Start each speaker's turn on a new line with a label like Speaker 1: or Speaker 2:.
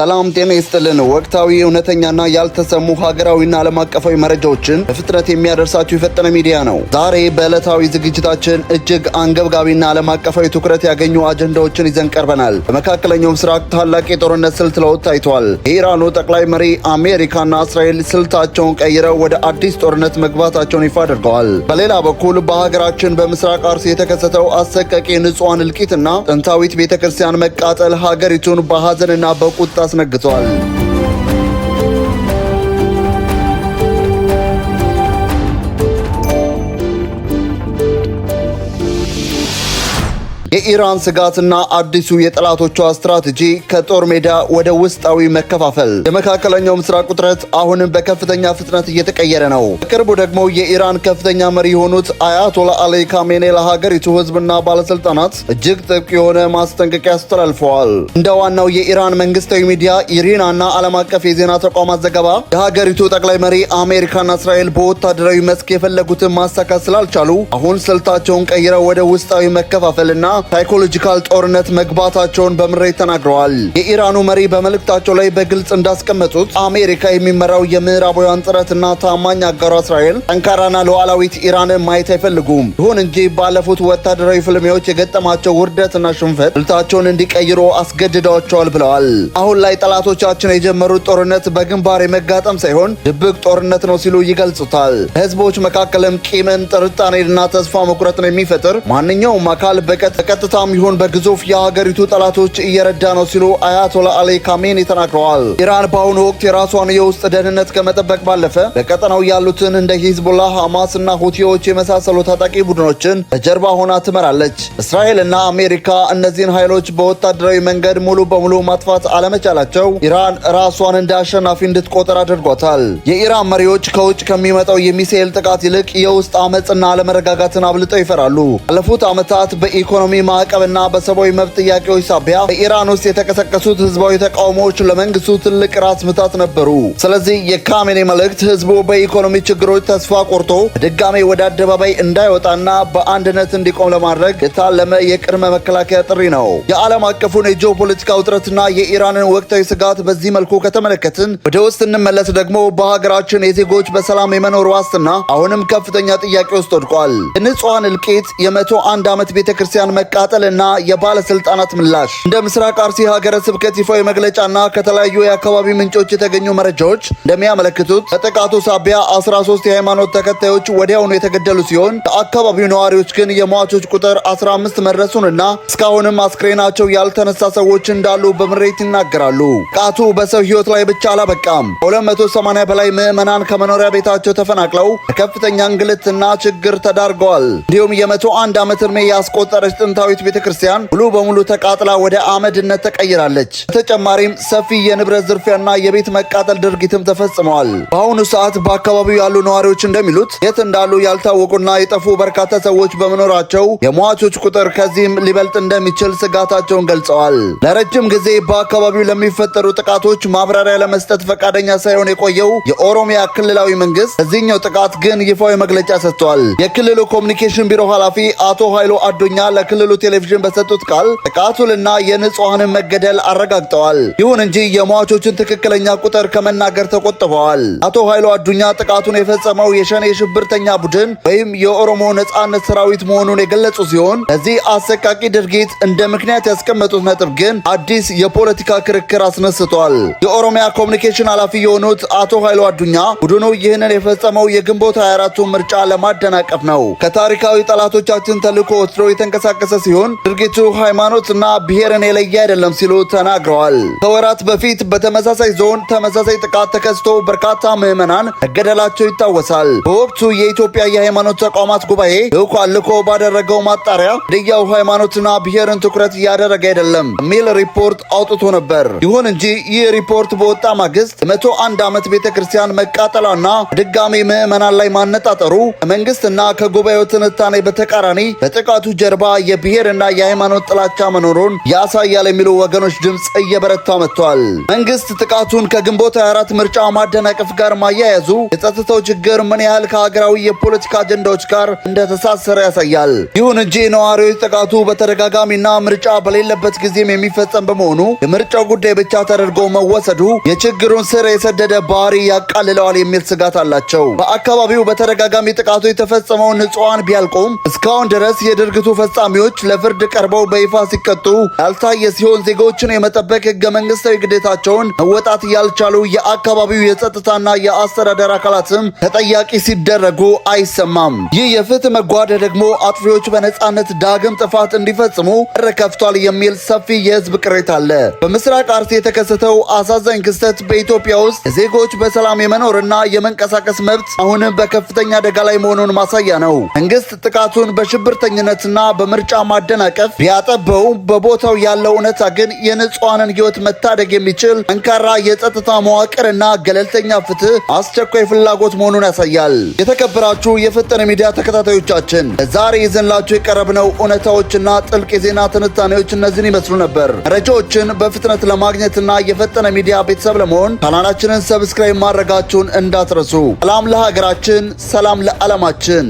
Speaker 1: ሰላም ጤና ይስጥልን። ወቅታዊ እውነተኛና ያልተሰሙ ሀገራዊና ዓለም አቀፋዊ መረጃዎችን በፍጥነት የሚያደርሳችሁ የፈጠነ ሚዲያ ነው። ዛሬ በዕለታዊ ዝግጅታችን እጅግ አንገብጋቢና ዓለም አቀፋዊ ትኩረት ያገኙ አጀንዳዎችን ይዘን ቀርበናል። በመካከለኛው ምስራቅ ታላቅ የጦርነት ስልት ለውጥ ታይቷል። የኢራኑ ጠቅላይ መሪ አሜሪካና እስራኤል ስልታቸውን ቀይረው ወደ አዲስ ጦርነት መግባታቸውን ይፋ አድርገዋል። በሌላ በኩል በሀገራችን በምስራቅ አርሲ የተከሰተው አሰቃቂ ንጹሃን እልቂትና ጥንታዊት ቤተክርስቲያን መቃጠል ሀገሪቱን በሐዘንና በቁጣ አስነግቷል። የኢራን ስጋትና አዲሱ የጠላቶቿ ስትራቴጂ ከጦር ሜዳ ወደ ውስጣዊ መከፋፈል። የመካከለኛው ምስራቅ ውጥረት አሁንም በከፍተኛ ፍጥነት እየተቀየረ ነው። በቅርቡ ደግሞ የኢራን ከፍተኛ መሪ የሆኑት አያቶላ አሊ ካሜኔ ለሀገሪቱ ሕዝብና ባለስልጣናት እጅግ ጥብቅ የሆነ ማስጠንቀቂያ አስተላልፈዋል። እንደ ዋናው የኢራን መንግስታዊ ሚዲያ ኢሪናና ዓለም አቀፍ የዜና ተቋማት ዘገባ የሀገሪቱ ጠቅላይ መሪ አሜሪካና እስራኤል በወታደራዊ መስክ የፈለጉትን ማሳካት ስላልቻሉ አሁን ስልታቸውን ቀይረው ወደ ውስጣዊ መከፋፈልና ሳይኮሎጂካል ጦርነት መግባታቸውን በምሬት ተናግረዋል። የኢራኑ መሪ በመልእክታቸው ላይ በግልጽ እንዳስቀመጡት አሜሪካ የሚመራው የምዕራባውያን ጥረትና ታማኝ አጋሯ እስራኤል ጠንካራና ሉዓላዊት ኢራንን ማየት አይፈልጉም። ይሁን እንጂ ባለፉት ወታደራዊ ፍልሚያዎች የገጠማቸው ውርደትና ሽንፈት ስልታቸውን እንዲቀይሩ አስገድደዋቸዋል ብለዋል። አሁን ላይ ጠላቶቻችን የጀመሩት ጦርነት በግንባር የመጋጠም ሳይሆን ድብቅ ጦርነት ነው ሲሉ ይገልጹታል። በህዝቦች መካከልም ቂምን፣ ጥርጣሬንና ተስፋ መቁረጥን የሚፈጥር ማንኛውም አካል በቀጥታም ይሁን በግዙፍ የሀገሪቱ ጠላቶች እየረዳ ነው ሲሉ አያቶላ አሊ ካሜኔ ተናግረዋል። ኢራን በአሁኑ ወቅት የራሷን የውስጥ ደህንነት ከመጠበቅ ባለፈ በቀጠናው ያሉትን እንደ ሂዝቡላህ፣ ሐማስ እና ሁቲዎች የመሳሰሉ ታጣቂ ቡድኖችን በጀርባ ሆና ትመራለች። እስራኤልና አሜሪካ እነዚህን ኃይሎች በወታደራዊ መንገድ ሙሉ በሙሉ ማጥፋት አለመቻላቸው ኢራን ራሷን እንደ አሸናፊ እንድትቆጥር አድርጓታል። የኢራን መሪዎች ከውጭ ከሚመጣው የሚሳኤል ጥቃት ይልቅ የውስጥ አመፅና አለመረጋጋትን አብልጠው ይፈራሉ። ባለፉት ዓመታት በኢኮኖሚ ማዕቀብና በሰብአዊ መብት ጥያቄዎች ሳቢያ በኢራን ውስጥ የተቀሰቀሱት ህዝባዊ ተቃውሞዎች ለመንግስቱ ትልቅ ራስ ምታት ነበሩ። ስለዚህ የካሜኔ መልእክት ህዝቡ በኢኮኖሚ ችግሮች ተስፋ ቆርጦ በድጋሜ ወደ አደባባይ እንዳይወጣና በአንድነት እንዲቆም ለማድረግ የታለመ የቅድመ መከላከያ ጥሪ ነው። የዓለም አቀፉን የጂኦፖለቲካ ውጥረትና የኢራንን ወቅታዊ ስጋት በዚህ መልኩ ከተመለከትን ወደ ውስጥ እንመለስ ደግሞ በሀገራችን የዜጎች በሰላም የመኖር ዋስትና አሁንም ከፍተኛ ጥያቄ ውስጥ ወድቋል። የንጹሃን እልቂት፣ የ101 ዓመት ቤተክርስቲያን መቃጠልና የባለስልጣናት ምላሽ። እንደ ምስራቅ አርሲ ሀገረ ስብከት ይፋዊ መግለጫና ከተለያዩ የአካባቢ ምንጮች የተገኙ መረጃዎች እንደሚያመለክቱት በጥቃቱ ሳቢያ 13 የሃይማኖት ተከታዮች ወዲያውኑ የተገደሉ ሲሆን ከአካባቢው ነዋሪዎች ግን የሟቾች ቁጥር 15 መድረሱንና እስካሁንም አስክሬናቸው ያልተነሳ ሰዎች እንዳሉ በምሬት ይናገራሉ። ጥቃቱ በሰው ህይወት ላይ ብቻ አላበቃም። ከ280 በላይ ምዕመናን ከመኖሪያ ቤታቸው ተፈናቅለው ለከፍተኛ እንግልትና ችግር ተዳርገዋል። እንዲሁም የ101 ዓመት ዕድሜ ያስቆጠረች ጥንታዊት ቤተክርስቲያን ሙሉ በሙሉ ተቃጥላ ወደ አመድነት ተቀይራለች። በተጨማሪም ሰፊ የንብረት ዝርፊያና የቤት መቃጠል ድርጊትም ተፈጽመዋል። በአሁኑ ሰዓት በአካባቢው ያሉ ነዋሪዎች እንደሚሉት የት እንዳሉ ያልታወቁና የጠፉ በርካታ ሰዎች በመኖራቸው የሟቾች ቁጥር ከዚህም ሊበልጥ እንደሚችል ስጋታቸውን ገልጸዋል። ለረጅም ጊዜ በአካባቢው ለሚፈጠሩ ጥቃቶች ማብራሪያ ለመስጠት ፈቃደኛ ሳይሆን የቆየው የኦሮሚያ ክልላዊ መንግስት በዚህኛው ጥቃት ግን ይፋዊ መግለጫ ሰጥቷል። የክልሉ ኮሚኒኬሽን ቢሮ ኃላፊ አቶ ኃይሎ አዱኛ ለክልሉ ቴሌቪዥን በሰጡት ቃል ጥቃቱንና የንጹሃንን መገደል አረጋግጠዋል። ይሁን እንጂ የሟቾችን ትክክለኛ ቁጥር ከመናገር ተቆጥበዋል። አቶ ኃይሎ አዱኛ ጥቃቱን የፈጸመው የሸኔ ሽብርተኛ ቡድን ወይም የኦሮሞ ነጻነት ሰራዊት መሆኑን የገለጹ ሲሆን ለዚህ አሰቃቂ ድርጊት እንደ ምክንያት ያስቀመጡት ነጥብ ግን አዲስ የፖለቲካ ክርክር አስነስቷል። የኦሮሚያ ኮሚኒኬሽን ኃላፊ የሆኑት አቶ ኃይሎ አዱኛ ቡድኑ ይህንን የፈጸመው የግንቦት 24ቱን ምርጫ ለማደናቀፍ ነው፣ ከታሪካዊ ጠላቶቻችን ተልዕኮ ወስዶ የተንቀሳቀሰ ሲሆን ድርጊቱ ሃይማኖትና ብሔርን የለየ አይደለም ሲሉ ተናግረዋል። ከወራት በፊት በተመሳሳይ ዞን ተመሳሳይ ጥቃት ተከስቶ በርካታ ምዕመናን መገደላቸው ይታወሳል። በወቅቱ የኢትዮጵያ የሃይማኖት ተቋማት ጉባኤ ልዑካን ልኮ ባደረገው ማጣሪያ ግድያው ሃይማኖትና ብሔርን ትኩረት እያደረገ አይደለም የሚል ሪፖርት አውጥቶ ነበር። ይሁን እንጂ ይህ ሪፖርት በወጣ ማግስት የ101 ዓመት ቤተክርስቲያን መቃጠሏና ድጋሚ ምዕመናን ላይ ማነጣጠሩ ከመንግስትና ከጉባኤው ትንታኔ በተቃራኒ በጥቃቱ ጀርባ የብሔርና የሃይማኖት ጥላቻ መኖሩን ያሳያል የሚሉ ወገኖች ድምፅ እየበረታ መጥቷል። መንግስት ጥቃቱን ከግንቦት 24 ምርጫ ማደናቀፍ ጋር ማያያዙ የጸጥታው ችግር ምን ያህል ከሀገራዊ የፖለቲካ አጀንዳዎች ጋር እንደተሳሰረ ያሳያል። ይሁን እንጂ ነዋሪዎች ጥቃቱ በተደጋጋሚና ምርጫ በሌለበት ጊዜም የሚፈጸም በመሆኑ የምርጫው ጉዳይ ብቻ ተደርጎ መወሰዱ የችግሩን ስር የሰደደ ባህሪ ያቃልለዋል የሚል ስጋት አላቸው። በአካባቢው በተደጋጋሚ ጥቃቱ የተፈጸመው ንጹሃን ቢያልቁም እስካሁን ድረስ የድርጊቱ ፈጻሚዎች ለፍርድ ቀርበው በይፋ ሲቀጡ ያልታየ ሲሆን ዜጎችን የመጠበቅ ህገ መንግስታዊ ግዴታቸውን መወጣት ያልቻሉ የአካባቢው የጸጥታና የአስተዳደር አካላትም ተጠያቂ ሲደረጉ አይሰማም። ይህ የፍትህ መጓደል ደግሞ አጥፊዎች በነጻነት ዳግም ጥፋት እንዲፈጽሙ በር ከፍቷል የሚል ሰፊ የህዝብ ቅሬታ አለ። በምስራቅ አርሲ የተከሰተው አሳዛኝ ክስተት በኢትዮጵያ ውስጥ ዜጎች በሰላም የመኖርና የመንቀሳቀስ መብት አሁንም በከፍተኛ አደጋ ላይ መሆኑን ማሳያ ነው። መንግስት ጥቃቱን በሽብርተኝነትና በምርጫ ማደናቀፍ ቢያጠበው በቦታው ያለው እውነታ ግን የንጹሃንን ህይወት መታደግ የሚችል ጠንካራ የጸጥታ መዋቅርና ገለልተኛ ፍትህ አስቸኳይ ፍላጎት መሆኑን ያሳያል። የተከበራችሁ የፈጠነ ሚዲያ ተከታታዮቻችን ዛሬ ይዘንላችሁ የቀረብነው እውነታዎችና ጥልቅ የዜና ትንታኔዎች እነዚህን ይመስሉ ነበር። መረጃዎችን በፍጥነት ለማግኘትና የፈጠነ ሚዲያ ቤተሰብ ለመሆን ቻናላችንን ሰብስክራይብ ማድረጋችሁን እንዳትረሱ። ሰላም ለሀገራችን፣ ሰላም ለዓለማችን።